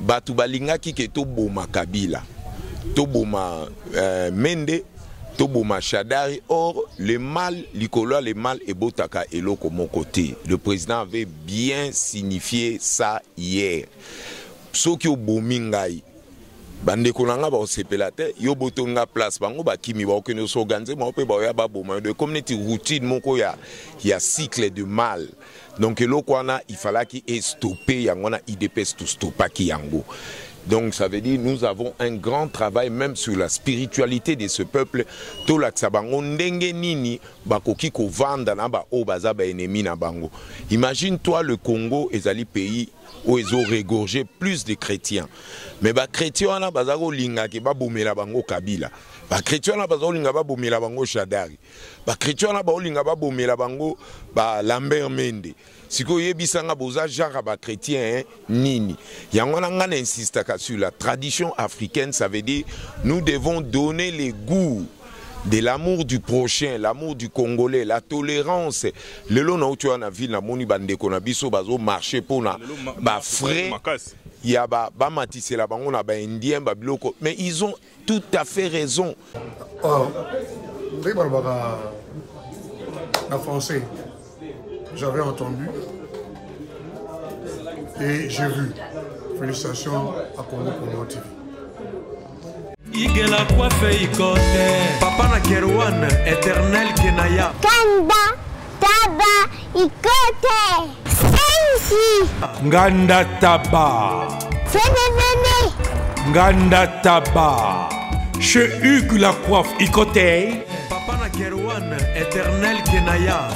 batu balingaki ke to boma Kabila, to boma Mende, to boma Shadari. Or le mal likolo le mal ebotaka eloko mon côté. Le président avait bien signifié ça hier. Soki o bomingai bande konanga ba osepelate yo botonga place bango ba kimi ba okene so organiser mo pe ba ya ba boma de community routine moko ya cycle de mal. Donc il fallait qu'il stopper yangona IDPS tout stopper yango. Donc ça veut dire nous avons un grand travail même sur la spiritualité de ce peuple. To la tsabango ndenge nini bakoki ko vanda na ba o baza ba ennemi na bango. Imagine toi le Congo ezali pays où ils ont régorgé plus de chrétiens. Mais les chrétiens, ils ont linga ba bomela bango Kabila. Les chrétiens, ils ont linga ba bomela bango Shadari. Les chrétiens, ils ont linga ba bomela bango Lambert Mende. Si vous avez boza genre ba chrétien nini. Yangona ngana insiste sur la tradition africaine, ça veut dire nous devons donner les goûts de l'amour du prochain, l'amour du Congolais, la tolérance. Le long où tu as la ville, na moni bande kona biso bazo marcher pour na ba frais. Il y a ba matissé la bango na ba indien ba biloko, mais ils ont tout à fait raison. Oh, en français, j'avais entendu et j'ai vu. Félicitations à Congo pour TV. Igela coiffe ikote Papa na Kerwan éternel Kenaya Kanda Taba ikote Sensi Nganda Taba Fenenene Nganda Taba Chez Hugues la coiffe ikote Papa na Kerwan éternel Kenaya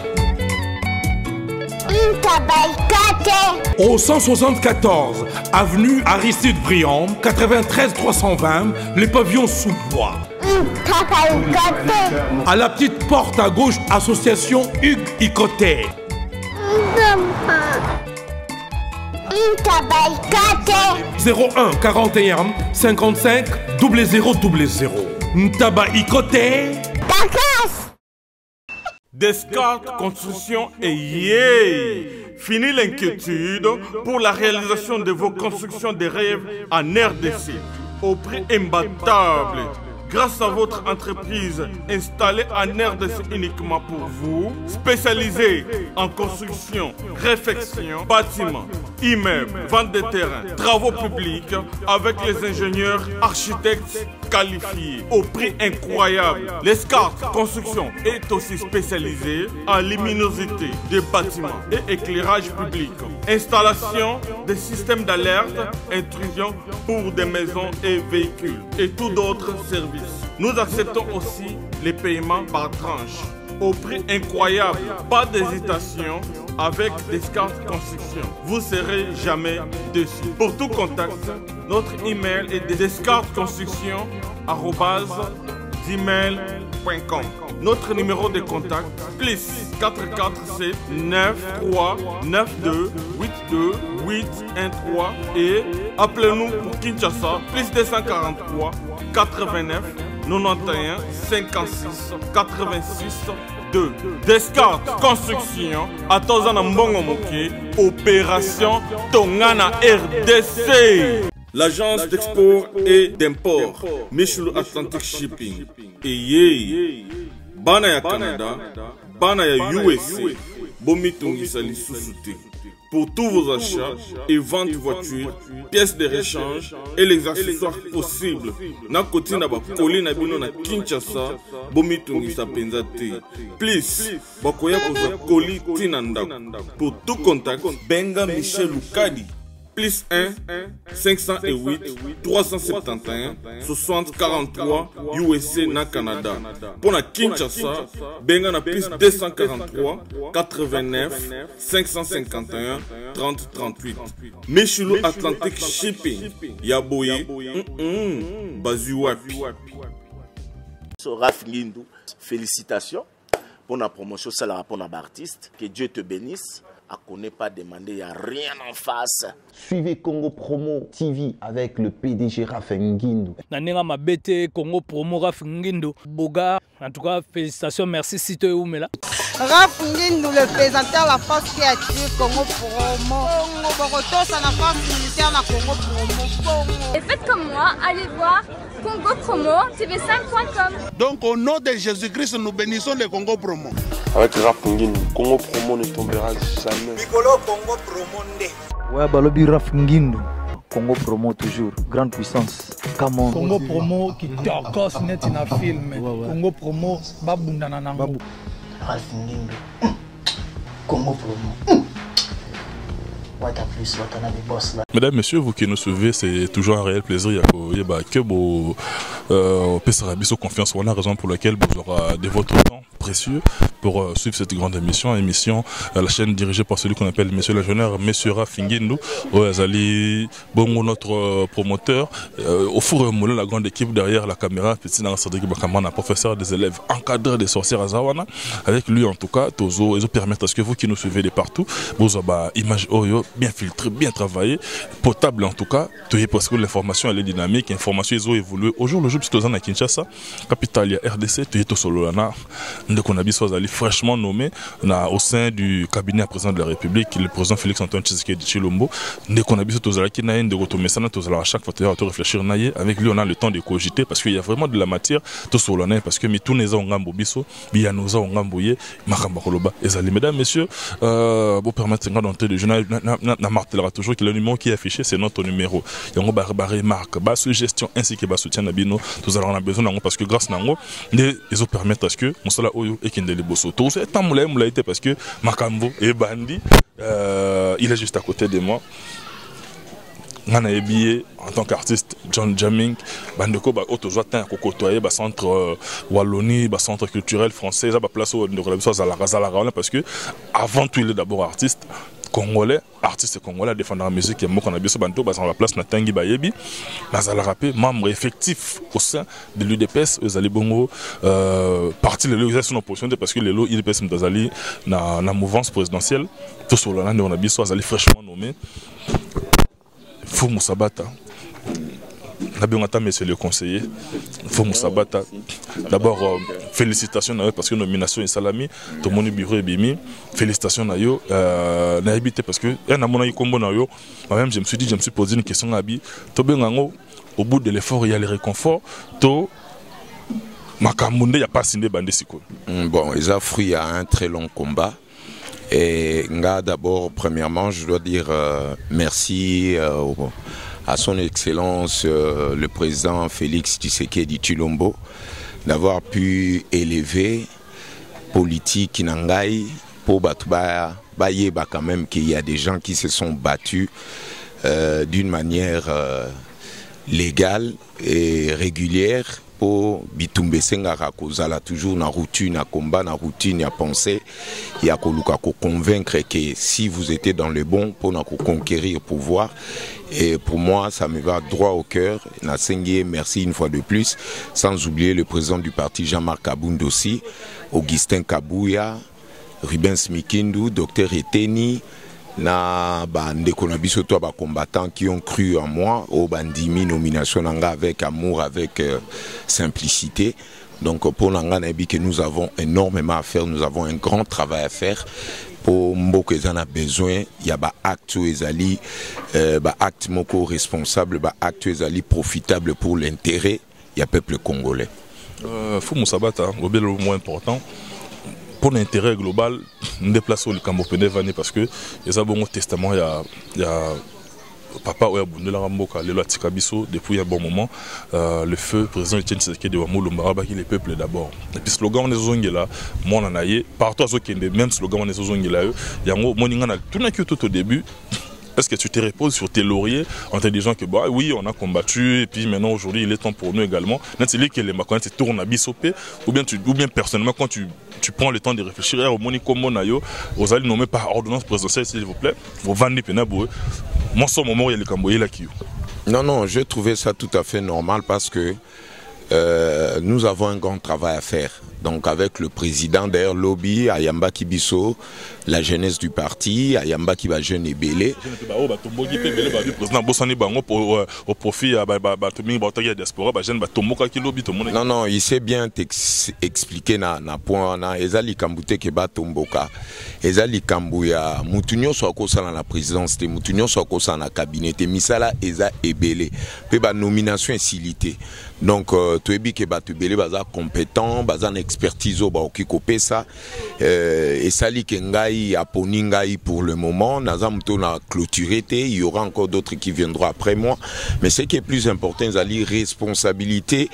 Au 174 avenue Aristide Briand, 93 320, les pavillons sous bois. À la petite porte à gauche, association Hugues Ikoté. 01 41 55 0000. Ntaba Ikoté. Descartes Construction et yeah! Fini l'inquiétude pour la réalisation de vos constructions de rêves en RDC au prix imbattable. Grâce à votre entreprise installée en RDC uniquement pour vous, spécialisée en construction, réfection, bâtiments, immeubles, vente de terrains, travaux publics avec les ingénieurs architectes qualifiés au prix incroyable. L'escarpe Construction est aussi spécialisée en luminosité des bâtiments et éclairage public. Installation des systèmes d'alerte, intrusion pour des maisons et véhicules et tout d'autres services. Nous acceptons aussi les paiements par tranche au prix incroyable. Pas d'hésitation avec Descartes Construction. Vous ne serez jamais déçus. Pour tout contact, notre email est descartesconstruction@gmail.com. Notre numéro de contact plus 447 93 92 82 813 et appelez-nous pour Kinshasa plus 243 89 91 56 86 2. Descartes Construction à Tozana Mbongo Moké, opération Tongana RDC. L'agence d'export et d'import Michel Atlantic Shipping. Et yeah, bana ya Canada, bana ya USA, bomitungisa lisusuti. Pour tous vos achats et ventes de voitures, pièces de rechange et les accessoires possibles. Na koti na ba koli na bino na Kinshasa, bomitungisa penza te. Please, bakoya kozwa koli tina ndako. Pour tout contact, benga Michel Lukadi. Plus 1 508 371 60 43 USA na Canada. Pour la Kinshasa, benga na plus 243 89 551 30 38. Michelo Atlantic Shipping. Yaboye. Bazuwapi. Raph Ngindou, félicitations pour la promotion, c'est la rapport d'artiste. Que Dieu te bénisse. À qu'on n'ait pas demandé, il n'y a rien en face. Suivez Congo Promo TV avec le PDG Raph Ngindou. Nanenga mabete Congo Promo Raph Ngindou. Boga, en tout cas, félicitations, merci si tu es où, mais là. Raph Ngindu, le présentateur la force qui a tué Congo Promo. Boroto, ça la force militaire na Congo Promo. Et faites comme moi, allez voir Congo Promo, tv5.com. Donc au nom de Jésus-Christ, nous bénissons le Congo Promo. Avec Raph Ngindu, Congo Promo ne tombera jamais. Piccolo Congo Promo ndé. Ouais, balobi Raph Ngindu. Congo Promo toujours, grande puissance. Come Congo Promo qui torcos net in a film. Congo Promo, babundana nango. Raph Ngindu. Congo Promo. Mesdames, Messieurs, vous qui nous suivez, c'est toujours un réel plaisir. Il y a que vos confiance. On a raison pour laquelle vous aurez de votre temps précieux pour suivre cette grande émission. La chaîne dirigée par celui qu'on appelle Monsieur Légionnaire, Monsieur Raph Ngindu, Azali Bongo, notre promoteur. Au four et au moulin, la grande équipe derrière la caméra, petit Cédric Bakamana, professeur des élèves, encadré des sorcières à Zawana. Avec lui, en tout cas, Tozo, ils permettent à ce que vous qui nous suivez de partout, vous avez image Oyo, bien filtré, bien travaillé, potable en tout cas, parce que l'information elle est dynamique, l'information ils ont évolué. Au jour le jour, puisque nous sommes à Kinshasa, capitale RDC, tu es tout solo là, on a soit fraîchement nommé au sein du cabinet à président de la République, le président Félix Antoine Tshisekedi Tshilombo, dès qu'on a vu tous là qui n'a de retourner ça, tous à chaque fois de réfléchir avec lui on a le temps de cogiter parce qu'il y a vraiment de la matière tout solo là parce que mais tous les ans on gambo biso, bien nous on gambouye, makamba koloba. Et ça, mesdames, messieurs, vous permettre d'entrer de journal. On martelera toujours que le numéro qui est affiché, c'est notre numéro. Il y a une remarque, une suggestion ainsi que un soutien à Bino. Nous allons besoin parce que grâce à nous, ils permettent à ce que nous soyons Oyo et qu'il ne les bosso. Tout ça est en moulin, parce que Makambo et Bandi, il est juste à côté de moi. On a habillé en tant qu'artiste John Jamming, Bandeko, autozoatin, côtoyer, centre Wallonie, centre culturel français, ça place au Zalaga, parce que avant tout, il est d'abord artiste. Congolais, artiste congolais, défendant la musique, il y a qu'on a bien banto, dans la place Natangi Bayebi, Nazala Rapé, membre effectif au sein de l'UDPS, aux Bongo, parti de l'UDPS en opposition, parce que les lots UDPS Mtazali, dans la mouvance présidentielle, tout sur l'année, on a bien soit fraîchement nommé Foumou Sabata. Monsieur le conseiller, Foumou Sabata. D'abord, félicitations parce que nomination est salami, tout mon bureau est bimi. Félicitations à yo, n'a habité parce que moi-même je me suis dit, je me suis posé une question à Abi. Au bout de l'effort, il y a le réconfort. Makamunde, il n'y a pas signé bandé siko. Bon, ils ont fruit à un très long combat. Et d'abord, premièrement, je dois dire merci à son excellence le président Félix Tshisekedi Tshilombo d'avoir pu élever politique Nangai pour battre quand même qu'il y a des gens qui se sont battus d'une manière légale et régulière pour bitumbe sengara kozala toujours na routine na combat na routine ya pensée ya koluka ko convaincre que si vous étiez dans le bon pour na conquérir pouvoir. Et pour moi ça me va droit au cœur. Na sengie merci une fois de plus, sans oublier le président du parti Jean-Marc Kabound aussi, Augustin Kabouya, Rubens Mikindu, Dr Eteni, na ndeko na biso to ba combattants qui ont cru en moi au bandimi nomination nanga avec amour, avec simplicité. Donc pour nanga nabi que nous avons énormément à faire, nous avons un grand travail à faire. Pour mboka ezana besoin ya ba acte ezali ba acte moko responsable, ba acte ezali profitable pour l'intérêt ya peuple congolais. Foumou Sabata, le moins important. Pour l'intérêt global, nous déplaçons le Cambopéné Vané parce que il y a un bon testament, il y a papa Oya Bundela Ramboka, le Latikabiso, depuis un bon moment, le feu président Etienne Tshisekedi de Wamou Lumbaraba qui les peuples d'abord. Et puis slogan on est zongela, mon anaye, partout à ceux qui même slogan on est zongela, il y a un moningana tout n'a que tout au début. Est-ce que tu te reposes sur tes lauriers en te disant que bah oui on a combattu et puis maintenant aujourd'hui il est temps pour nous également. C'est lui qui est quand tu tournes à bisopé ou bien personnellement quand tu prends le temps de réfléchir au moni comme monayo vous allez nommer par ordonnance présidentielle s'il vous plaît vous vendez penabou moi son moment il y a le camboyé là qui. Non, j'ai trouvé ça tout à fait normal parce que nous avons un grand travail à faire. Donc avec le président d'ailleurs lobby Ayamba Kibiso, la jeunesse du parti, Ayamba qui va jeune et belé. Non non, il sait bien expliquer na point na ezali kambute ke batomboka. Ezali kambuya mutunyo soko sala na présidence, mutunyo soko sala na cabinet, misala eza ebelé. Pe ba nomination incilité. Donc toebi ke batu belé baza compétent, baza na expertise au ba okikope ça et sali ke ngai aponi ngai pour le moment, naza muto na clôturé té, il y aura encore d'autres qui viendront après moi, mais ce qui est plus important, c'est la responsabilité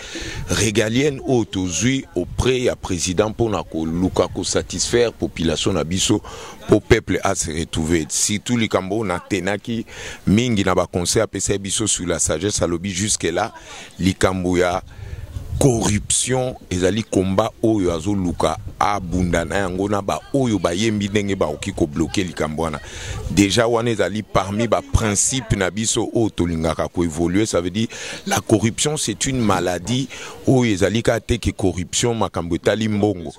régalienne auprès du président pour nous satisfaire la population nabiso pour peuple à se retrouver. Si tous les Cambo na tenaki mingi na ba conseil à PC biso sur la sagesse à lobby jusque là, les Cambo ya corruption ezali combat oyo azoluka abundana yango na ba oyo ba yembi ndenge ba okiko bloquer likambwana déjà wana ezali parmi ba principe na biso o tolingaka ko évoluer. Ça veut dire la corruption c'est une maladie oyo ezali ka te que corruption makambo etali mbongo.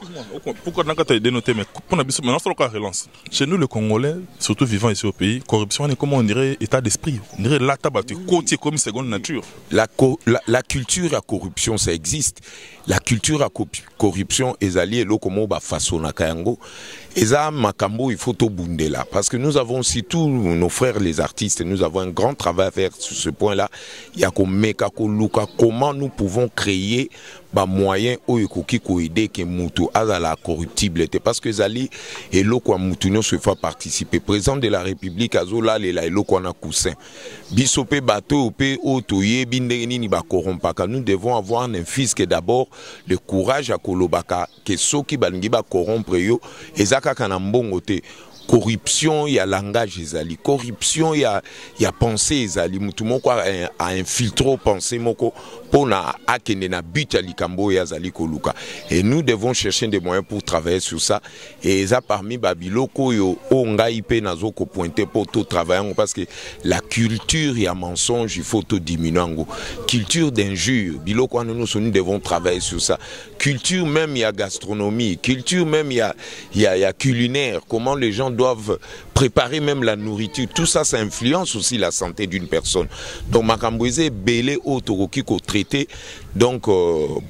Pourquoi n'a pas dénoté mais pour na biso maintenant sur la relance chez nous les Congolais surtout vivant ici au pays, corruption est comment on dirait état d'esprit, on dirait la tabatu côté comme seconde nature. La culture à corruption ça existe. La culture à corruption est alliée au comment ba façon na kayango. Eza makambo il faut tout bundela parce que nous avons aussi tous nos frères les artistes, nous avons un grand travail à faire sur ce point-là. Il y a comme meka ko luka comment nous pouvons créer ba moyen oyo koki ko aider que mutu azala corruptibilité parce que zali et lokwa mutu no se fait participer. Président de la République azola lela et lokwa na coussin. Bisope bateau pe otoye bindeni ni ba corrompaka. Nous devons avoir un fisc d'abord le courage à kolobaka que soki balingi ba corrompre yo ezaka kana mbongo te. Corruption, il y a langage ezali, corruption, il y a pensée ezali, mutu moko a infiltré pensée moko pona akende na but ali kambo yazali koluka. Et nous devons chercher des moyens pour travailler sur ça. Et ça parmi babiloko yo ongai pe nazo ko pointer pour tout travailler parce que la culture y a mensonge, il faut tout diminuer ngo. Culture d'injure, biloko nous devons travailler sur ça. Culture même il y a gastronomie, culture même il y a culinaire, comment les gens doivent préparer même la nourriture. Tout ça, ça influence aussi la santé d'une personne. Donc, Makambouze, belé autoroki ko traité. Donc,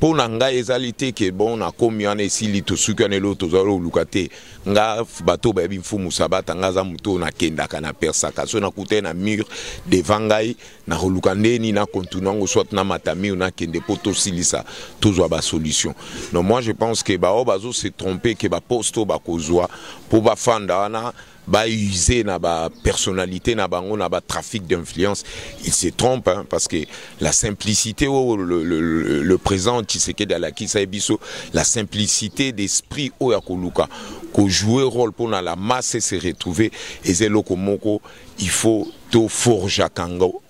pour nanga ezalité que bon, na combien ici litosuka l'autre zalo lukate nga bato baby mfumu sabata nga za muto na kenda kana persaka so na kute na mur devant ngai na rolukande ni na kontunango soit na matami ou na kende poto silisa toujours ba solution. Donc moi je pense que ba obazo se tromper que ba posto ba kozwa pour ba fanda na ba user na ba personnalité na bango na ba trafic d'influence. Il se trompe hein, parce que la simplicité le présent Tshisekedi Alaki Saibiso, la simplicité d'esprit au yakoluka ko jouer rôle pour la masse et se retrouver et zelo komoko il faut to forja kango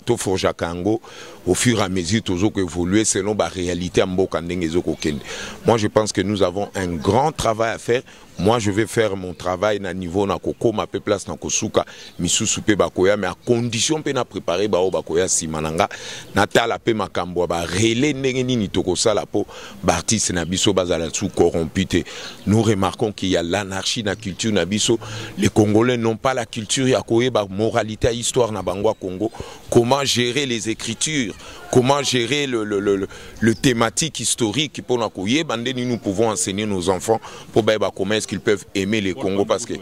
au fur et à mesure toujours évoluer selon la réalité à Mboka ndenge zoko kende. Moi je pense que nous avons un grand travail à faire. Moi je vais faire mon travail na niveau na koko ma pe place na kosuka misusu pe bakoya mais à condition pe na préparer ba bakoya simananga na tala pe makambo ba relé ndenge nini tokosala po ba artiste na biso bazala sous corrompité. Nous remarquons qu'il y a l'anarchie na culture na biso. Les Congolais n'ont pas la culture ya koyeba moralité histoire na bango Congo. Comment gérer les écritures, comment gérer le thématique historique pour na koyeba ndeni nous pouvons enseigner nos enfants pour ba comment est-ce qu'ils peuvent aimer les Congo parce que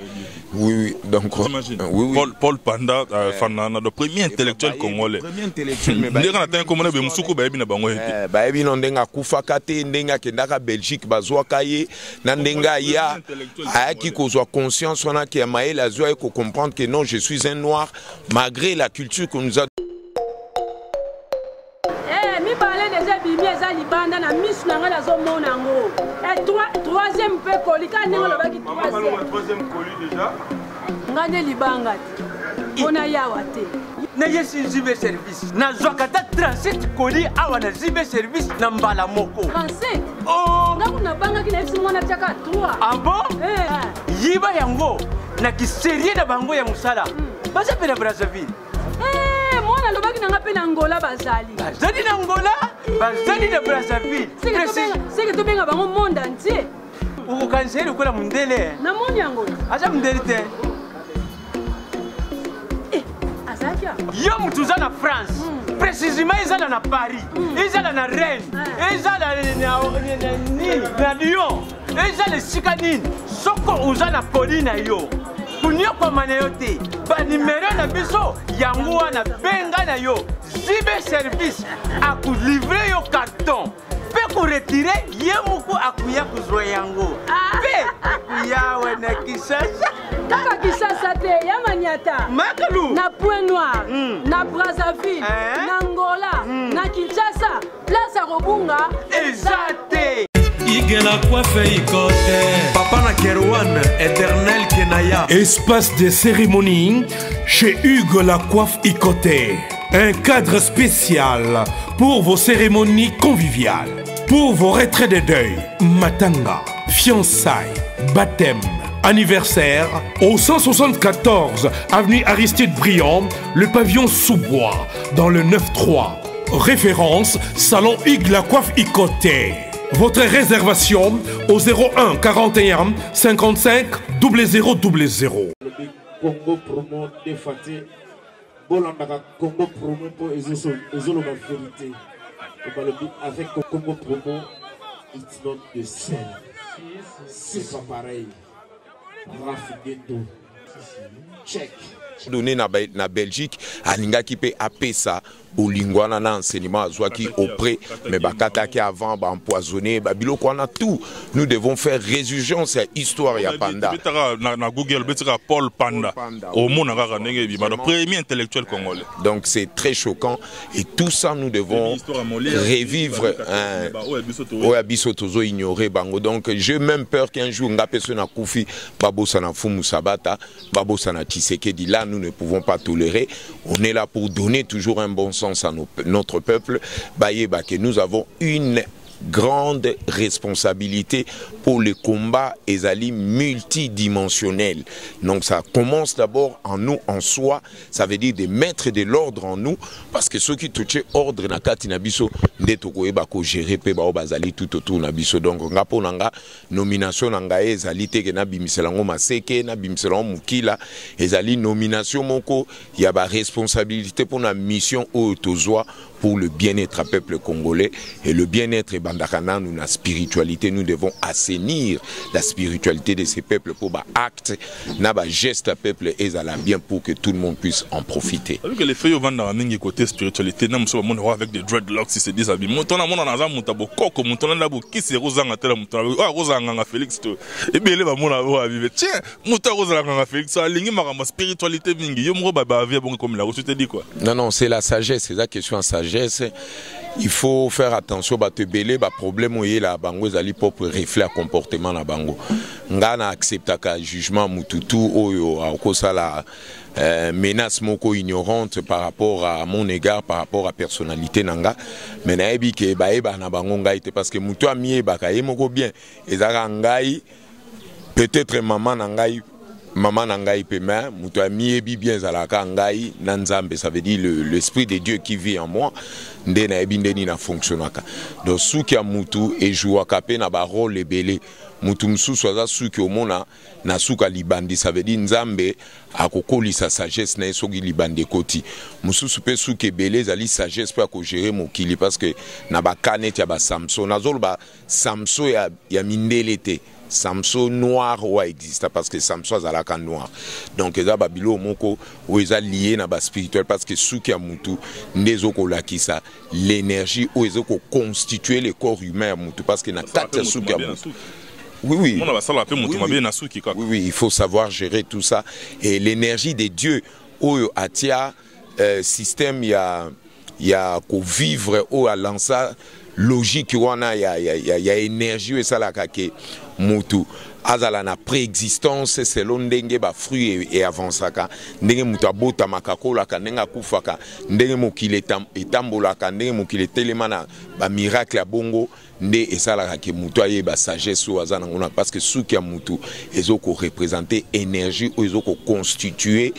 oui donc oui. Paul Panda fanana le premier intellectuel congolais. Premier intellectuel mais ba ebi no ndenga kufaka te ndenga kendaka Belgique bazwaka ye na ndenga ya ayaki kozwa conscience wana ki amaye la joie ko comprendre que non je suis un noir malgré la culture que nous a libanda na misu na ngala zo mona ngo et troisième pe kolika ningo lo baki troisième coli déjà ngane libanga ona yawa te na yesi zibe service na zwakata transit coli awa na zibe service na mbala moko 37 oh ngakuna banga kina esi mwana chaka 3 ah bon yiba yango na kiserie na bango ya musala basa pela Brazzaville mwana lo baki na nga pe na Angola bazali. Bazali na Angola, bazali na Brazzaville. C'est que tobenga bango monde entier. Ukanseri kola mundele. Na moni Angola. Acha mundele te. Azakia. Yo mutuza na France. Précisément ezala na Paris. Ezala na Rennes. Ezala na Lyon. Ezala Sikanine. Soko uza na Colina yo. Kunyoko maneyote. Ba numéro na biso yango wana benga na yo. Zibe service a ku livrer yo carton. Pe ku retirer yemuku akuya kuzwa yango. Pe akuya wena Kinshasa. Kaka Kinshasa te ya Maniata. Makalu. Na Point Noir, na Brazzaville, na Angola, na Kinshasa, place à Robunga, Ezate. Igela coiffe ikote. Papa na Kerouan, éternel Kenaya. Espace de cérémonie chez Hugues la coiffe Icoté. Un cadre spécial pour vos cérémonies conviviales. Pour vos retraits de deuil, matanga, fiançailles, baptême, anniversaire, au 174 avenue Aristide Briand, le pavillon sous-bois, dans le 9-3. Référence, salon Hugues la coiffe Icoté. Votre réservation au 01 41 55 0000. Congo promo défaté. Bolandaka Congo promo pour ezolo la vérité. Avec Congo promo, it's not the same. C'est pas pareil. Check. Donné na Belgique, Aningaki pe apesa Olingwana na enseignement azwaki auprès mais bakata ki avant ba empoisonné babilo ko na tout. Nous devons faire résurgence à histoire ya Panda. Na Google betira Paul Panda. Au monde na ndenge bi ba premier intellectuel congolais. Donc c'est très choquant et tout ça nous devons revivre un bisotozo ignoré bango. Donc j'ai même peur qu'un jour ngapeso na kufi babosa na Fumu Sabata, babosa na Tshisekedi. Là nous ne pouvons pas tolérer. On est là pour donner toujours un bon sens à notre peuple, que nous avons une grande responsabilité pour le combat ezali multidimensionnel. Donc ça commence d'abord en nous, en soi, ça veut dire de mettre de l'ordre en nous, parce que ceux qui touchent ordre na kati na biso ndeto koyeba ko gérer pe ba bazali tout autour na biso. Donc ngapo nanga nomination nanga ezali te na bimiselango maseke na bimiselango mukila ezali nomination moko ya ba responsabilité pour la mission au tozwa pour le bien-être à peuple congolais et le bien-être bandakana nous la spiritualité nous devons assainir la spiritualité de ces peuples pour ba acte na ba geste à peuple ezala bien pour que tout le monde puisse en profiter. Avec les feuilles vendre ningi côté spiritualité na muso monde avec des dreadlocks si c'est des habits montona mona na za mutabo koko montona na bo kisi rozanga tela mutona rozanga nga Félix to et bien le ba mona wa vivre tiens mutona rozanga nga Félix alingi makamba spiritualité mingi yo mo ba ba via bon comme la tu te dis quoi. Non c'est la sagesse, c'est la question en sagesse. Il faut faire attention à te belé ba problème où il la bango zali propre reflet comportement na bango ngana accepta ka jugement mututu oyo akosa la menace moko ignorante par rapport à mon égard, par rapport à personnalité nanga mais na ebi ke ba eba na bango ngai te parce que mutu ami eba ka yemoko bien ezaka ngai peut-être maman nangai pema mutu ami ebi bien zalaka ngai na nzambe, ça veut dire l'esprit de Dieu qui vit en moi nde na ebi ndeni na fonctionnaka. Donc suki ya mutu ejuaka pe na ba rôle ebele mutu msusu aza suki omona na suka libandi, ça veut dire nzambe akokolisa sagesse na esoki libandi koti mususu pe suki ebele ezali sagesse pe akogere mokili parce que na bakanete ya ba Samson nazolo ba Samson ya mindele te Samson noir ou existe parce que Samson azalaka noir. Donc eza babilo moko ou eza lié na ba spirituel parce que suki ya mutu ndezoko lakisa l'énergie ou ezoko constituer le corps humain ya mutu parce que na kati suki ya mutu. Oui. Oui, il faut savoir gérer tout ça et l'énergie de Dieu ou atia système ya ko vivre ou à lancer logique wana ya énergie et ça la kake mutu azala na préexistence selon ndenge ba fruit et avancaka ndenge mutu abota makakola ka ndenge akufaka ndenge mokile etambolaka ndenge mokile telemana ba miracle ya bongo nde esalaka ke mutu ayeba sagesse ou azana ngona parce que suki ya mutu ezoko représenter énergie ou ezoko constituer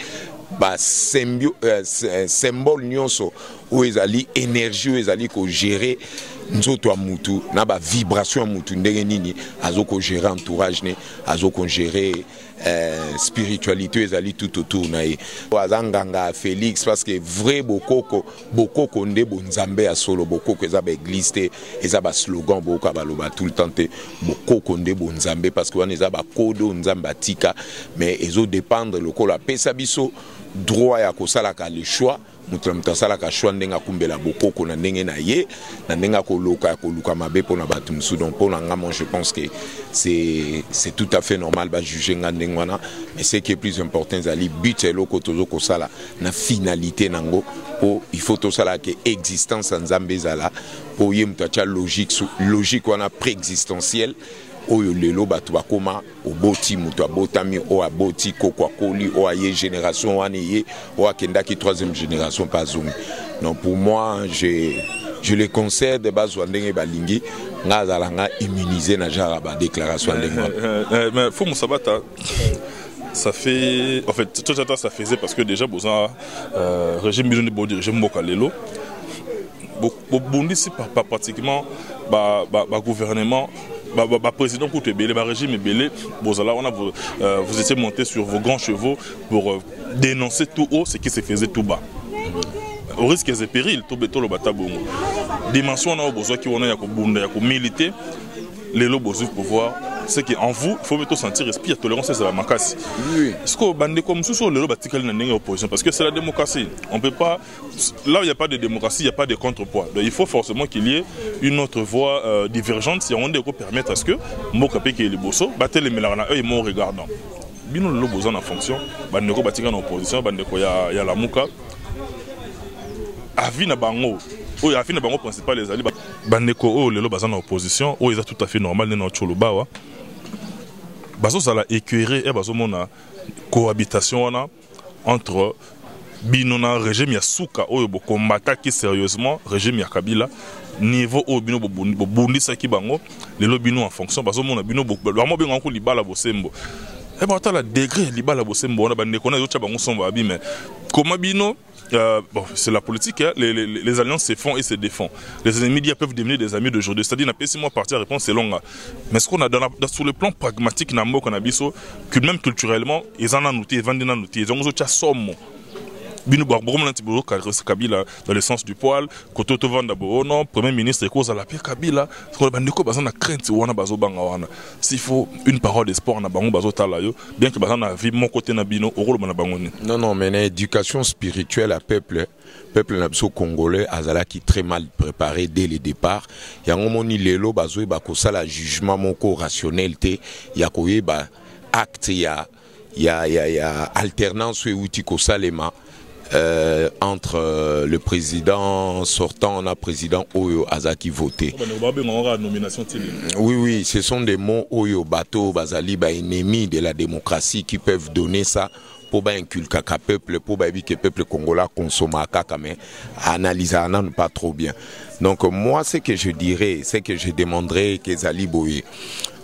ba symbole nyonso où ezali énergie où ezali ko gérer nzoto a mutu na ba vibration a mutu ndenge nini azoko gérer entourage ne azoko gérer spiritualité ezali tout autour na ye azanganga Félix parce que vrai bokoko nde bonzambe a solo bokoko eza ba église te eza ba slogan boka baloba tout le temps te bokoko nde bonzambe parce que wana eza ba kodo nzambe atika mais ezo dépendre lokola pesa biso droit ya kosalaka le choix mutu mutasala choix ndenga kumbela bokoko na ndenge na ye na ndenga koluka mabe pona batu musu donc pona ngamo je pense que c'est tout à fait normal ba juger nga ndengwana mais ce qui est plus important zali but eloko tozo kosala na finalité nango po il faut to sala que existence nzambe zala po ye mutacha logique wana préexistentielle oyo lelo batu bakoma oboti mutu abotami o aboti kokwa koli o aye génération wana ye o akendaki troisième génération pas zungi. Donc pour moi je les conseille de base ndenge balingi ngazala nga immuniser na jara ba déclaration ndenge mais faut musabata ça fait en fait tout ça ça faisait parce que déjà besoin régime besoin de bon régime bokalelo bondi c'est pas pratiquement ba gouvernement président pour te belé, régime belé, vous étiez monté sur vos grands chevaux pour dénoncer tout haut ce qui se faisait tout bas. Au risque de péril, tout béton le batabongo. Dimension on a besoin qui on a militer, les lobes besoin pouvoir. C'est qu'en vous, il faut tout sentir respirer, tolérance c'est la macasse. Oui. Est-ce que bandé comme sous le lobatikal n'a opposition parce que c'est la démocratie. On peut pas là où il n'y a pas de démocratie, il n'y a pas de contrepoids. Donc il faut forcément qu'il y ait une autre voie divergente si on doit permettre à ce que Mokapé qui est le bosso, battre les mélarana eux et mon regardant. Bino le besoin en fonction, bandé ko batika en opposition, bandé ko ya la muka. Avi na bango. Oui, avi na bango principal les ali bandé ko le bazan en opposition, ils sont tout à fait normal dans notre choloba. Bazo ça l'a éclairé et bazo mona cohabitation entre binona régime ya suka oyo bo combattre qui sérieusement régime ya Kabila niveau au bino bo bundi saki bango le lobino en fonction bazo mona bino bo vraiment bien ko libala bosembo et ba la degré libala bosembo on a bande kona yo tcha bango somba abi mais comment bino bon, c'est la politique, hein. Les alliances se font et se défendent. Les ennemis peuvent devenir des amis d'aujourd'hui. C'est-à-dire, si moi partir, la réponse c'est longue. Mais ce qu'on a sur le plan pragmatique, que même culturellement, ils en ont noté, ils vendent des notés, ils ont aussi somme. Bino Barboum Kabila dans le sens du poil, Kototo Vanda Borono, Premier ministre et cause à la paix Kabila, s'il faut une parole d'espoir na bango bazo talayo, bien que bazana vie mon côté na bino orolo na bangoni. Non mais l'éducation spirituelle à peuple nabso congolais azala qui très mal préparé dès le départ. Yango moni lelo bazo ba ko sala jugement moko rationnalité, ya koye ba acte ya alternance outi ko salema. Entre le président sortant et le président Oyo Azaki voté. Oui, ce sont des mots Oyo Bato Bazali ennemis de la démocratie qui peuvent donner ça pour inculquer le peuple, pour que le peuple congolais consomme mais analyser pas trop bien. Donc moi ce que je dirais, c'est que je demanderais que Zali Boye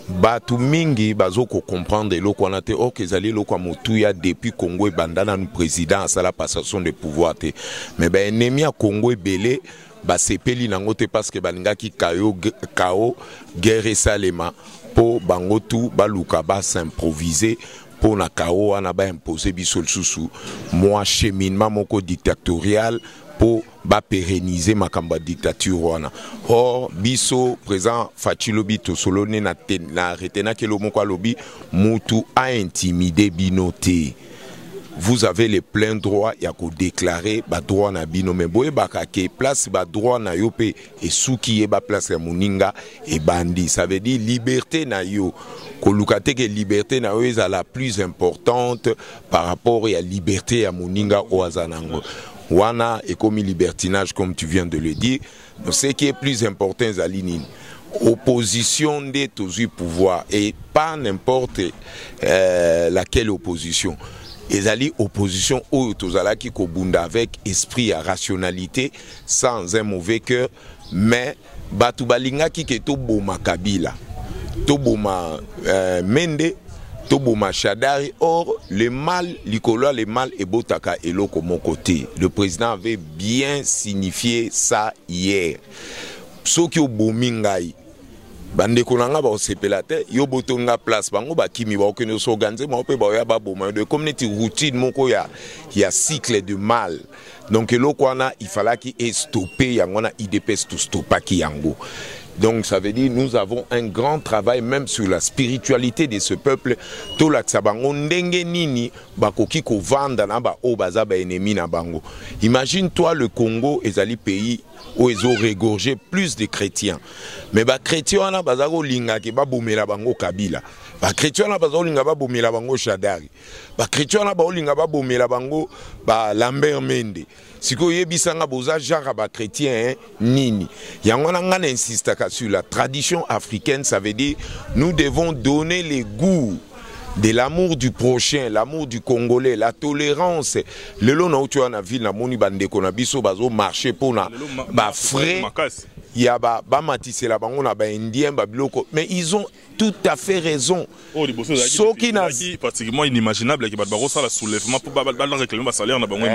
batu mingi bazoko comprendre loko na te o kezali loko motuya depuis Congo et bandana nous président à la passation de pouvoir te mais ben ennemi à Congo belé ba sepeli nango te parce que baninga ki kao guerre salema po bango tout baluka ba s'improviser pour na kao ana ba imposer bisol susu moi cheminement moko dictatorial pour pérenniser ma kamba dictature wana. Or biso présent Fachilobi to solone na retena ke lo moko lobi mutu a intimidé binoté. Vous avez le plein droit ya ko déclarer ba droit na bino mais boye baka ke place ba droit na yo pe et souki e ba place ya muninga et bandi ça veut dire liberté na yo kolukate ke liberté na yo est la plus importante par rapport à la liberté ya muninga o azanango. Wana et comme libertinage comme tu viens de le dire. Donc ce qui est plus important Zalini, opposition des tous pouvoir et pas n'importe laquelle opposition. Ezali opposition au tozala qui kobunda avec esprit à rationalité sans un mauvais cœur mais batu balinga qui ke to boma Kabila to boma Mende Toboma Shadari. Or, le mal, l'Ikola, le mal est botaka et l'eau comme mon côté. Le président avait bien signifié ça hier. Ce qui est bomingai. Bande konanga ba sepelate yo botonga place bango ba kimi ba okene so organiser mo pe ba ya ba boma de community routine moko ya cycle de mal. Donc lokwana il fallait qu'il stopper yangona IDPS tout stopper yango. Donc ça veut dire nous avons un grand travail même sur la spiritualité de ce peuple. To la bango ndenge nini bakoki ko vanda na ba o baza ba ennemi na bango. Imagine toi le Congo ezali pays où ils ont régorgé plus de chrétiens. Mais les chrétiens, ils ont dit bango Kabila. Les chrétiens, ils ont dit bango Shadari. Les chrétiens, ils ont dit bango Lambert Mende. Si vous avez dit que les chrétiens, nini. On insiste sur la tradition africaine, ça veut dire nous devons donner les goûts de l'amour du prochain, l'amour du Congolais, la tolérance. Le long où tu as la ville, na moni bande konabiso bazo marché pour na ba frais. Il y a ba matisse la bango na ba indien ba biloko, mais ils ont tout à fait raison. Ce qui n'a pratiquement inimaginable que ba ça la soulèvement pour ba réclamer ba salaire na bango.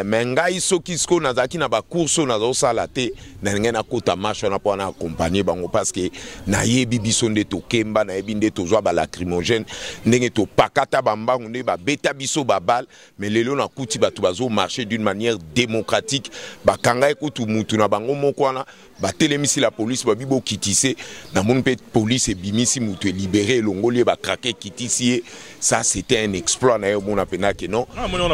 Mais ngai soki sko na zaki na ba course na zo sala te na ngena kota marche na pour na accompagner bango parce que na yebi biso nde to kemba na yebi nde to zo ba lacrymogène ndenge to pakata bambango nde ba beta biso ba bal mais lelo na kuti batu bazo marcher d'une manière démocratique ba kanga ekutu mutu na bango moko wana ba telemisi la police ba bibo kitise na mon pe police et bimisi mutu est libéré longoli ba craquer kitisi ça c'était un exploit na yo mona pena que non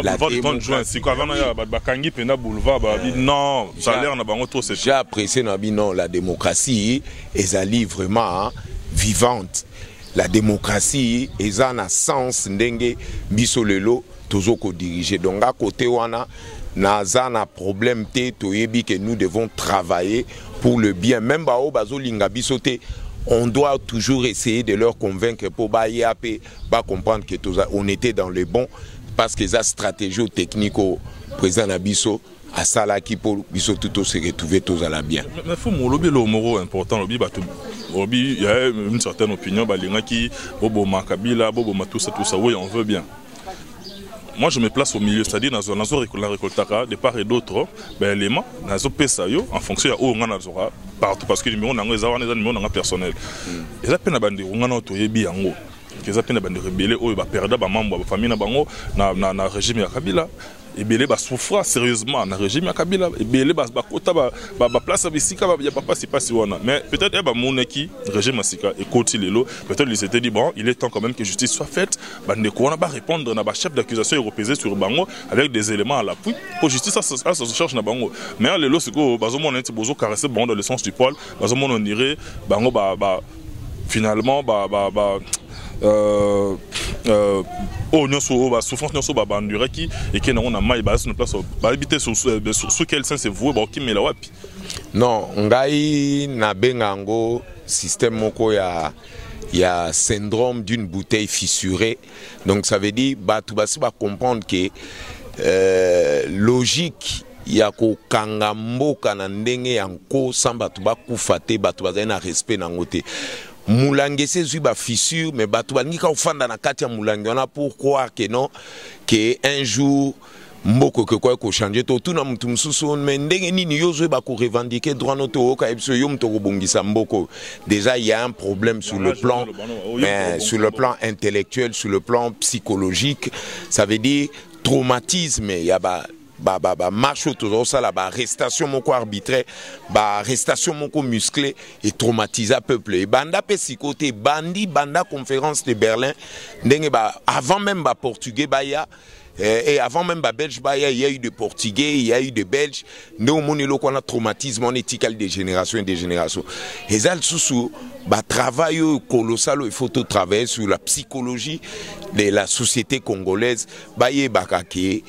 la boulevard juin c'est quoi avant ba kangi pena boulevard ba non salaire na bango trop c'est j'ai apprécié na bi non la démocratie ezali vraiment vivante. La démocratie est en sens ndenge biso lelo tozoko diriger. Donc à côté wana naza na problème te toyebi que nous devons travailler pour le bien. Même bao bazo linga biso te, on doit toujours essayer de leur convaincre pour ba yape ba comprendre que on était dans le bon parce que ça stratégie ou technique au président Nabiso à Sala qui pour biso tout se retrouver tous à la bien. Mais faut mon lobby le mot important lobby ba il y a une certaine opinion balinga qui bobo makabila bobo tout ça oui on veut bien. Moi je me place au milieu, c'est-à-dire dans la récoltaka de part et d'autre ben élément nazo pesa yo en fonction ya o ngana zora partout parce que numéro nango ezava na numéro nanga personnel. Eza pena bande ngana to yebi yango. Eza pena bande rebelle o ba perda ba membre ba famille na bango na régime ya Kabila. Et belé ba souffra sérieusement na régime ya Kabila et belé ba kota ba place bisika ba ya papa c'est pas si wana mais peut-être ba monaki régime asika et koti lelo peut-être il s'était dit bon il est temps quand même que justice soit faite bande ko na ba répondre na ba chef d'accusation européen sur bango avec des éléments à l'appui pour justice ça se cherche na bango mais lelo c'est ko bazo mon enti bozo caresser bango dans le sens du poil bazo mon on dirait bango finalement oh nyonso ba souffrance nyonso ba banduraki et que on a mai ba sur place ba habiter sur quel sens c'est vous ba okimela wapi non ngai na bengango système moko ya syndrome d'une bouteille fissurée donc ça veut dire ba tout basi ba comprendre que logique ya ko kanga mboka na ndenge yanko samba tu ba kufate ba tu ba na respect na ngote Moulangue c'est ba fissure mais bato balingi ka ofanda na kati ya Moulangue on a pour croire que non que un jour mboko que quoi ko changer to tout na mutu mususu mais ndenge nini yo zo ba ko revendiquer droit noto ka ebso yo muto ko bongisa mboko déjà il y a un problème sur le plan sur le plan intellectuel sur le plan psychologique ça veut dire traumatisme il y a marche autour de ça là arrestation moko arbitraire arrestation moko musclée et traumatisé peuple et banda psychoté banda conférence de Berlin ndenge avant même portugais baya et avant même belge baya il y a eu des portugais il y a eu des belges nous monelo qu'on a traumatisme on éthical de génération et de génération et ça sous travail colossal il faut tout travailler sur la psychologie de la société congolaise baye bakake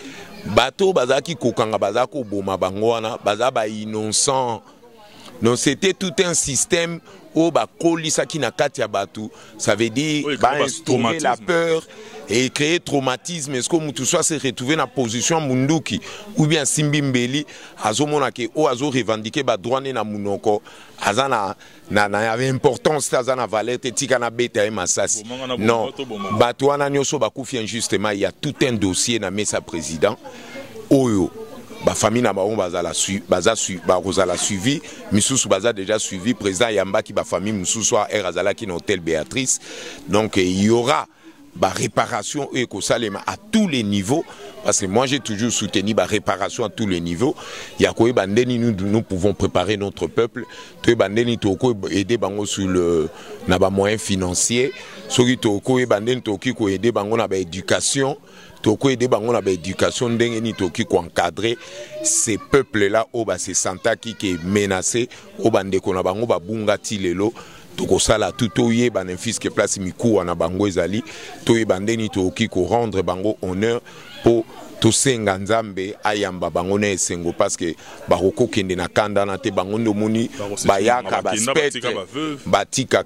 bateau bazaki kokanga bazako boma bangwana bazaba innocent non c'était tout un système oh bah kolisa ki na kati ya batu, ça veut dire bah instaurer la peur et créer traumatisme. Est-ce que mutu soit se retrouver na position munduki ou bien Simbi Mbeli azomona ke o azo revendiquer ba droit na munoko azana na avait importance azana valeur tika na beta e masasi. Non, batu wana nyoso ba kufi injustement, il y a tout un dossier na mesa président oyo ba famille na bango bazala suivi misusu baza déjà suivi président Yamba qui ba famille misusu a Erazala qui hôtel Béatrice. Donc il y aura bah, réparation et à tous les niveaux, parce que moi j'ai toujours soutenu bah, réparation à tous les niveaux. Nous pouvons préparer notre peuple, aider bango sur le moyen financier, aider bango na éducation, aider bango na éducation, encadrer ces peuples là au bas c'est Santa qui est menacé, au bande qu'on a bango ba bunga tilelo. Toko sala tout oye ban fils que place mikou na bango ezali to ebandeni to ki ko rendre bango honneur pour to senga nzambe ayamba bango na esengo parce que baroko kende na kanda na te bango ndomoni bayaka ba spectre batika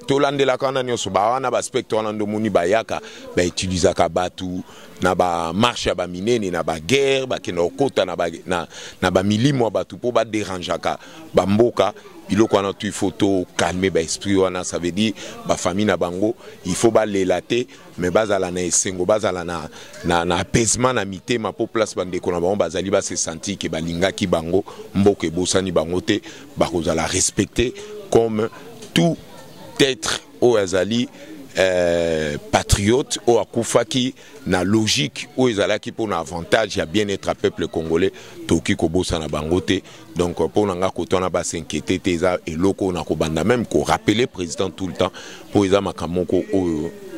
to landela kana nyoso ba wana ba spectre na ndomoni bayaka ba utiliser ka batu na ba marche ba minene na ba guerre ba kena okota na ba milimo batu po ba déranger ka ba mboka. Il faut calmer l'esprit, ça veut dire la famille na bango, il faut les latter, mais bazala na esengo, bazala na apaisement na mité, ma place bande ko na bango bazali ba se sentir que balinga ki bango, mboke bosani bango te, bakozala respecter comme tout être au azali patriote au akufaki na logique au ezalaki pour un avantage ya bien-être à peuple congolais toki kobosa na bangote. Donc pour nanga kotona ba s'inquiéter teza et loko na ko banda même ko rappeler président tout le temps pour eza makamoko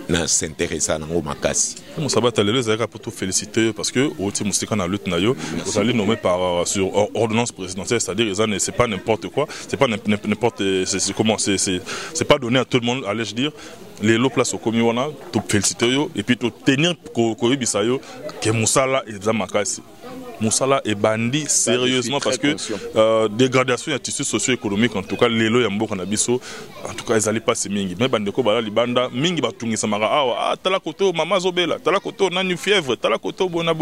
na s'intéresser à nango makasi. Moussabata lelo zaka pour tout féliciter parce que au ti musika na lutte na yo vous allez nommer par sur ordonnance présidentielle, c'est-à-dire c'est pas n'importe quoi, c'est pas n'importe c'est comment c'est pas donné à tout le monde, allais-je dire. Les lots place au commuana, tout féliciter yo et puis tout tenir ko yebisa yo que Moussala et Zamakasi. Moussala est bandit sérieusement parce que dégradation des tissus socio-économiques, en tout cas les lots yambo kanabiso, en tout cas ils allaient pas se mingi. Mais bandeko bala libanda mingi batungi samara ah tala koto mama zobela, tala koto nani fièvre, tala koto bona.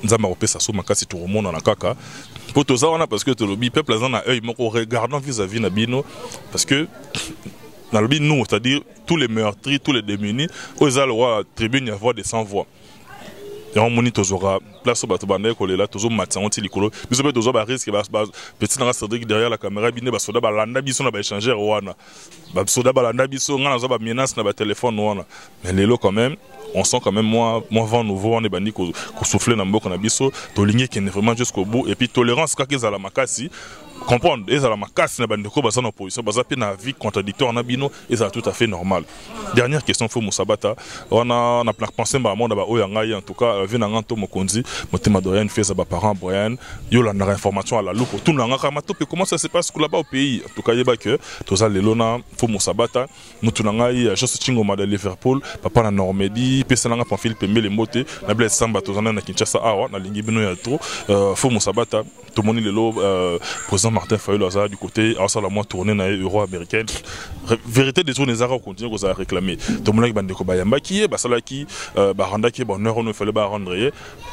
Nzamba opesa so makasi tout remonte na kaka. Pour tout ça on a parce que tout le peuple a un œil moko regardant vis-à-vis na bino parce que dans le nous, c'est-à-dire tous les meurtris, tous les démunis, aux allois tribune, il y a voix des sans voix. Et on monite toujours place au bateau bandé collé là, toujours matin on tilicolo. Bisous peut toujours risque petit dans Cédric derrière la caméra biné ba soda balanda biso na ba échanger wana. Ba soda balanda biso ngana zo ba menace na ba téléphone wana. Mais les lots quand même on sent quand même moins vent nouveau on est bandi ko souffler na mboko na biso to ligner qui est vraiment jusqu'au bout et puis tolérance ka kezala makasi comprendre ezala makasi na bandeko baza na opposition baza pe na vie contradictoire na bino ezala tout à fait normal. Dernière question faut Moussabata on a plein penser ba monde ba oyanga en tout cas vie na nganto mokonzi motema doyen feza ba parent Brian yo la information à la loupe tout na ngaka matope comment ça se passe là-bas au pays en tout cas yeba que toza lelona faut Moussabata mutu na ngai juste Chingoma de Liverpool papa na Normandie pesa na Pamphile Pembele Mote na Blaise Samba tozana na Kinshasa awa na lingi bino ya trop faut Moussabata tout moni lelo président Martin Fayulu du côté à la moins tourné dans euro américaine vérité des tours des arabes continue qu'on a réclamé tout le monde bandeko bayamba qui est basala qui baranda qui bonheur on fallait ba rendre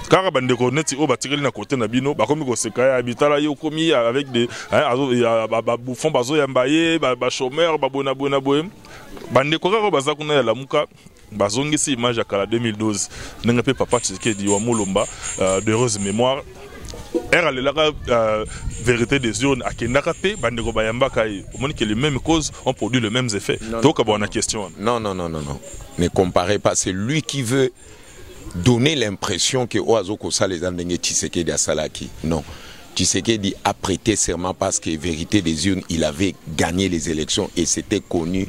car bandeko neti o batireli na côté na bino ba komi ko sekaya habitala yo komi avec des ba bouffon bazo yambaye ba chômeur ba bona boye bandeko ka baza kuna ya lamuka bazongisi image ya kala 2012 nenga pe papa Tshisekedi wa Mulumba d'heureuse mémoire era la vérité des urnes à Kendaka pe bandeko bayamba kai on dit que les mêmes causes ont produit les mêmes effets. Donc à bonne question. Non. Ne comparez pas, c'est lui qui veut donner l'impression que Oazo Kosa les Andenge Tshisekedi a Salaki. Non. Tshisekedi a prêté serment parce que vérité des urnes, il avait gagné les élections et c'était connu.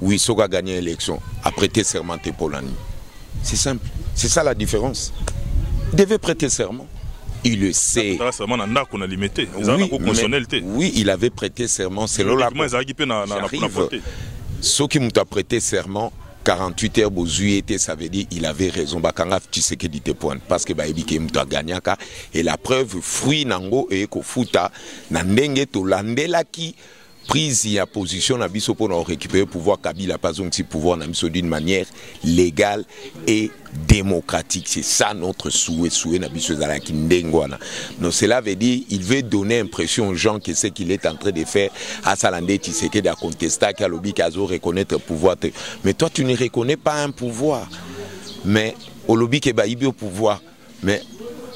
Oui, Soga a gagné l'élection, a prêté serment Polani. C'est simple. C'est ça la différence. Il devait prêter serment. Il le sait. Oui, il avait prêté serment. C'est là. Ceux qui m'ont prêté serment, 48 heures bozuité, ça veut dire il avait raison. Bakangaf Tshisekedi te point parce que baibike mta gagnaka et la preuve fruit nango et ko futa na ndenge to landela ki prise ya position na biso pour récupérer pouvoir Kabila pas un petit pouvoir na biso d'une manière légale et démocratique. C'est ça notre souhait na biso za la kindengwana. Donc cela veut dire il veut donner impression aux gens que ce qu'il est en train de faire à Salande Tshisekedi à contester qu'à lobby kazo reconnaître pouvoir. Mais toi tu ne reconnais pas un pouvoir. Mais au lobby ke ba ibi au pouvoir. Mais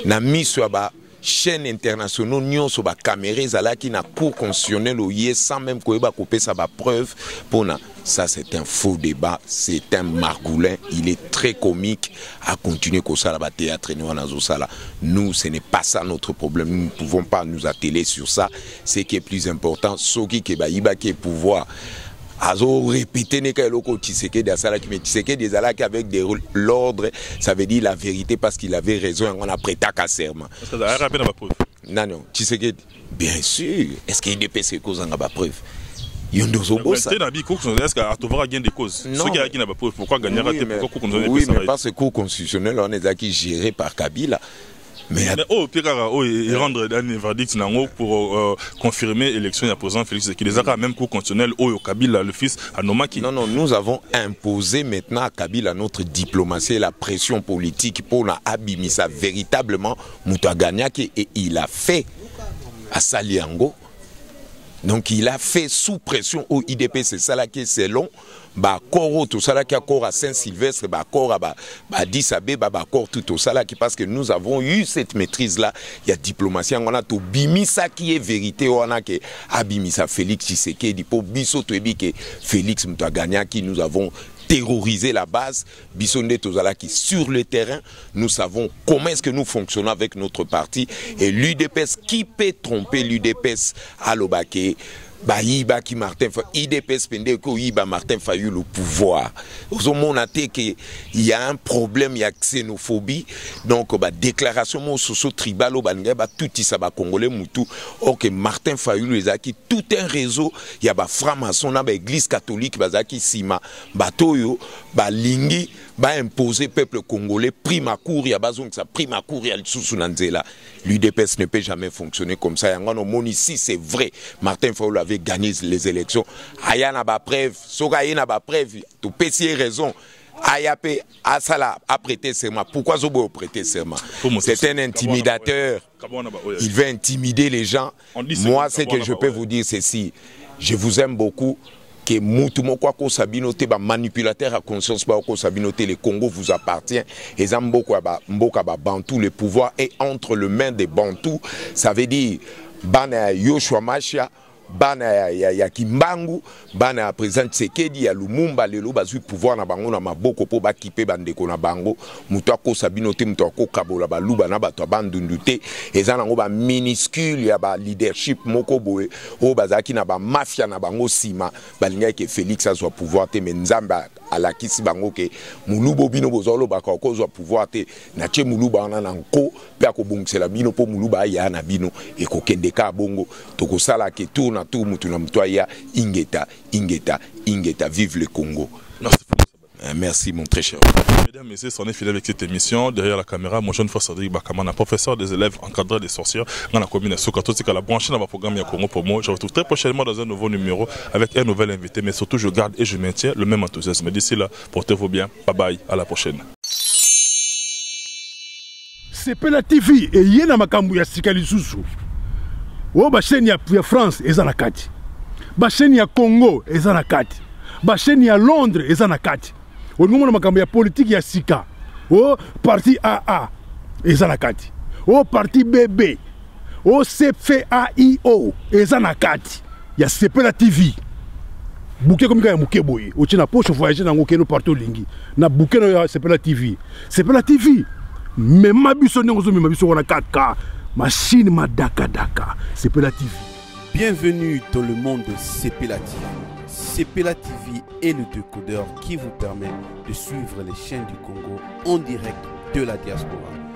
na miso ba chaîne internationale nyonso sur la caméra qui na cour constitutionnelle au sans même qu'on ait coupé ça ba preuve pour na ça c'est un faux débat, c'est un margoulin, il est très comique à continuer comme ça la théâtre nous ce n'est pas ça notre problème, nous ne pouvons pas nous atteler sur ça, ce qui est plus important ce qui est pouvoir Azo répéter ne ka loko Tshisekedi asala qui Tshisekedi des alaki avec l'ordre, ça veut dire la vérité parce qu'il avait raison on a prêté à serment. Est-ce que ça a rappelé ma preuve? Non Tshisekedi bien sûr. Est-ce qu'il DP c'est cause en ba preuve? Est-ce que Artovara gagne des causes? Ceux qui a gagné la preuve pourquoi gagner oui mais parce que cour constitutionnel on est qui géré par Kabila. Mais rendre un verdict pour confirmer l'élection du président Félix Tshisekedi. Les même cours constitutionnel au Kabila, le fils à Nomaki. Non, nous avons imposé maintenant à Kabila notre diplomatie et la pression politique pour abîmer ça véritablement Moutaganyaki et il a fait à Saliango. Donc il a fait sous pression au IDP, c'est ça là qui est selon. Tout ça là qui accord à Saint-Sylvestre, accord à Addis Abeba, accord tout ça là qui parce que nous avons eu cette maîtrise là, il y a diplomatie, on a tout bimisa qui est vérité, on a que abimisa Félix Tshisekedi pour biso toebi que Félix Moutaganyaki nous avons terroriser la base, Bissonde Tozala qui sur le terrain, nous savons comment est-ce que nous fonctionnons avec notre parti et l'UDPS qui peut tromper l'UDPS à l'Obake. Baïba qui Martin IDPS Pendeko Iba Martin Fayou le pouvoir. Au moment qu'il y a un problème, il y a xénophobie. Donc déclaration socio tribal au Bangaba tout ça va congolais moutou. OK Martin Fayou les a qui tout un réseau, il y a ba franc-maçon na ba église catholique bazaki sima batoyo ba lingi ba imposer peuple congolais prima cour ya bazon ça prima cour ya sous nanzela. L'UDPS ne peut jamais fonctionner comme ça. Yango mon ici c'est vrai. Martin Fayou avait gagné les élections. Aya na ba preuve, soka na ba preuve, tout pécier raison. Ayape Asala a prêté serment. Pourquoi Zobo a prêté serment? C'est un intimidateur. Il veut intimider les gens. Moi, ce que je peux vous dire, c'est si je vous aime beaucoup. Que Moutumo Kwako Sabinote, manipulateur à conscience, Sabinote, le Congo vous appartient. Et Zamboka Bantou, le pouvoir est entre les mains des Bantous. Ça veut dire, Bana Yoshua Machia. Bana ya Kimbangu, bana ya président Tshisekedi ya Lumumba lelo bazui pouvoir na bango na maboko po bakipe bandeko na bango mutu akosa bino te mutu akokabola baluba na bato bandundu te eza nango ba minuscule ya ba leadership moko boye o bazaki na ba mafia na bango sima balinga ke Félix azwa pouvoir te menzamba alakisi bango ke mulubo bino bozolo bakozwa pouvoir te na che muluba na nko pe akobongisela bino po muluba ya na bino ekokendeka bongo tokosala ke tourne tout mutuna mtoya ingeta vive le Congo. Merci mon très cher. Mesdames et messieurs, on est fidèle avec cette émission. Derrière la caméra, mon jeune frère Cédric Bakamana, professeur des élèves encadrés des sorcières dans la commune de Sokato, c'est qu'à la branche dans le programme Congo pour moi. Je retrouve très prochainement dans un nouveau numéro avec un nouvel invité, mais surtout je garde et je maintiens le même enthousiasme. D'ici là, portez-vous bien. Bye bye, à la prochaine. Sepela TV et yena makambu ya sikali susu. O ba chaîne ya France eza na kati. Ba chaîne ya Congo eza na kati. Ba chaîne ya Londres eza na kati. O ngomona makambu ya politique ya sika. O parti AA eza na kati. O parti BB. O CFAIO eza na kati. Ya Sepela TV. Bouquet comme ya muke boye. O tina poche voyager na ngokeno partout lingi. Na bouquet na Sepela TV. Sepela TV. Mais ma biso nengozo ma biso wana 4K. Machine Madaka Daka, Sepela TV. Bienvenue dans le monde de Sepela TV. Sepela TV est le décodeur qui vous permet de suivre les chaînes du Congo en direct de la diaspora.